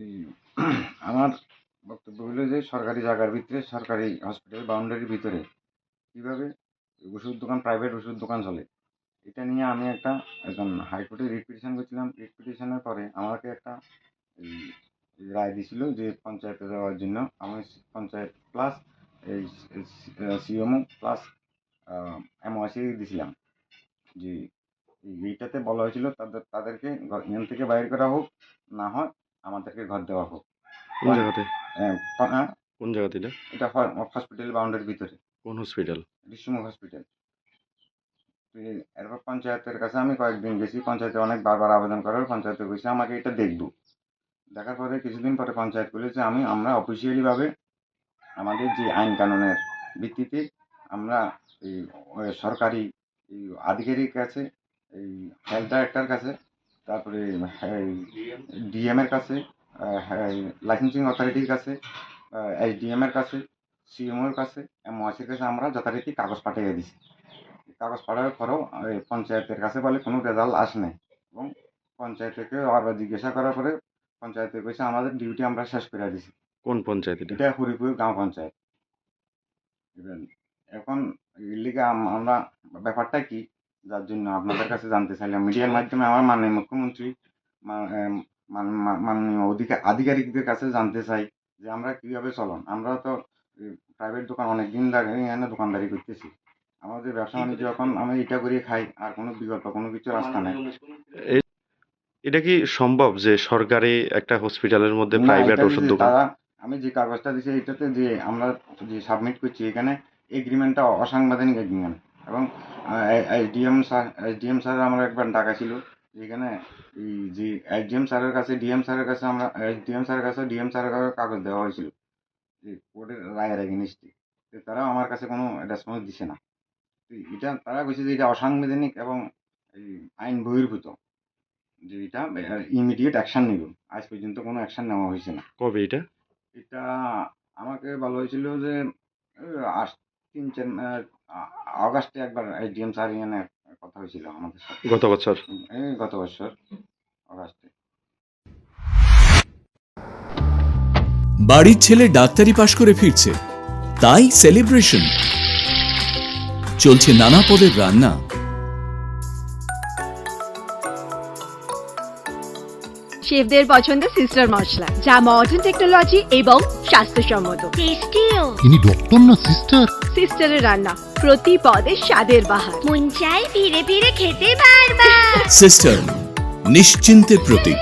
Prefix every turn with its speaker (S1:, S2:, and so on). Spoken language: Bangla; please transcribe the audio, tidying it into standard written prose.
S1: এই আমার বক্তব্য হলো যে সরকারি জায়গার ভিতরে, সরকারি হসপিটাল বাউন্ডারির ভিতরে কীভাবে ওষুধ দোকান, প্রাইভেট ওষুধ দোকান চলে, এটা নিয়ে আমি একজন হাইকোর্টে রিট পিটিশন করছিলাম। রিট পিটিশনের পরে আমাকে একটা এই রায় দিছিল যে পঞ্চায়েতে যাওয়ার জন্য। আমি পঞ্চায়েত প্লাস এই সিএমও প্লাস এমওআইসি দিছিলাম যে এইটাতে বলা হয়েছিল তাদেরকে এখান থেকে বাইর করা হোক, না হয় আমাদেরকে ঘর দেওয়া হোক।
S2: কোন জায়গাতে?
S1: হ্যাঁ,
S2: কোন জায়গাতে এটা?
S1: এটা হসপিটাল বাউন্ডারির ভিতরে।
S2: কোন হসপিটাল?
S1: বিশ্বমুখ হসপিটাল। এরপর পঞ্চায়েতের কাছে আমি কয়েকদিন গেছি, পঞ্চায়েতে অনেক বারবার আবেদন করার পঞ্চায়েতে গেছি আমাকে এটা দেখবো। দেখার পরে কিছুদিন পরে পঞ্চায়েত বলেছে আমরা অফিসিয়ালিভাবে আমাদের যে আইন কানুনের ভিত্তিতে আমরা এই সরকারি এই আধিকারিক কাছে, এই হেলথ ডাইরেক্টর কাছে, তারপরে ডিএমের কাছে, লাইসেন্সিং অথরিটির কাছে, এসডিএমের কাছে, সিএমওর কাছে, এমওআইসির কাছে আমরা যথারীতি কাগজ পাঠিয়ে দিছি। কাগজ পাঠানোর পরেও পঞ্চায়েতের কাছে বলে কোনো রেজাল্ট আসে নাই, এবং পঞ্চায়েতকে আবার জিজ্ঞাসা করার পরে পঞ্চায়েতে কইছে আমাদের ডিউটি আমরা শেষ করে দিছি।
S2: কোন পঞ্চায়েত এটা?
S1: এটা হরিপুর গ্রাম পঞ্চায়েত। এখন এর আমরা ব্যাপারটা কি, যার জন্য আপনাদের কাছে জানতে চাইলাম মিডিয়ার মাধ্যমে। আমার মাননীয় মুখ্যমন্ত্রী, মাননীয় আধিকারিকদের কাছে জানতে চাই যে আমরা কীভাবে চলন। আমরা তো প্রাইভেট দোকান অনেক দিন ধরে এখানে দোকানদারি করতেছি। আমাদের ব্যবসা বাণিজ্য এখন আমি এটা করে খাই, আর কোনো বিকল্প কোনো কিছু রাস্তা নেই।
S2: এটা কি সম্ভব যে সরকারি একটা হসপিটালের মধ্যে
S1: না,
S2: প্রাইভেট
S1: এটা
S2: ওষুধ
S1: যে
S2: দোকান?
S1: তারা, আমি যে কাগজটা দিছি এটাতে যে আমরা যে সাবমিট করছি এখানে এগ্রিমেন্টটা অসাংবিধানিক এগ্রিমেন্ট। এবং এসডিএম স্যার আমরা একবার ডাকা ছিল, যেখানে এই যে এসডিএম স্যারের কাছে, ডিএম স্যারের কাছে আমরা এসডিএম স্যারের কাছে ডিএম স্যারের কাছে কাগজ দেওয়া হয়েছিল যে কোর্টের রায়ের এগেনিস্টে। তারাও আমার কাছে কোনো রেসপন্স দিছে না। এটা তারা কইছে যে এটা অসাংবিধানিক এবং এই আইন বহির্ভূত, যে এটা ইমিডিয়েট অ্যাকশন নিব। আজ পর্যন্ত কোনো অ্যাকশন নেওয়া হয়েছে না।
S2: কবে এটা?
S1: এটা আমাকে বলা হয়েছিল যে অগাস্টে একবার এসডিএম স্যার এখানে কথা হয়েছিল আমাদের সাথে।
S2: গত বছর?
S1: এই গত বছর অগাস্টে।
S3: বাড়ির ছেলে ডাক্তারি পাশ করে ফিরছে, তাই সেলিব্রেশন চলছে। নানা পদের রান্না,
S4: শেফদের পছন্দ সিস্টার মশলা, যা মডার্ন টেকনোলজি এবং স্বাস্থ্যসম্মত। টেস্টিও।
S5: ইনি ডক্টর না সিস্টার?
S4: সিস্টারের রান্না প্রতি পদে স্বাদের বাহার।
S6: মন চাই ফিরে ফিরে খেতে বারবার।
S3: সিস্টার নিশ্চিন্তের প্রতীক।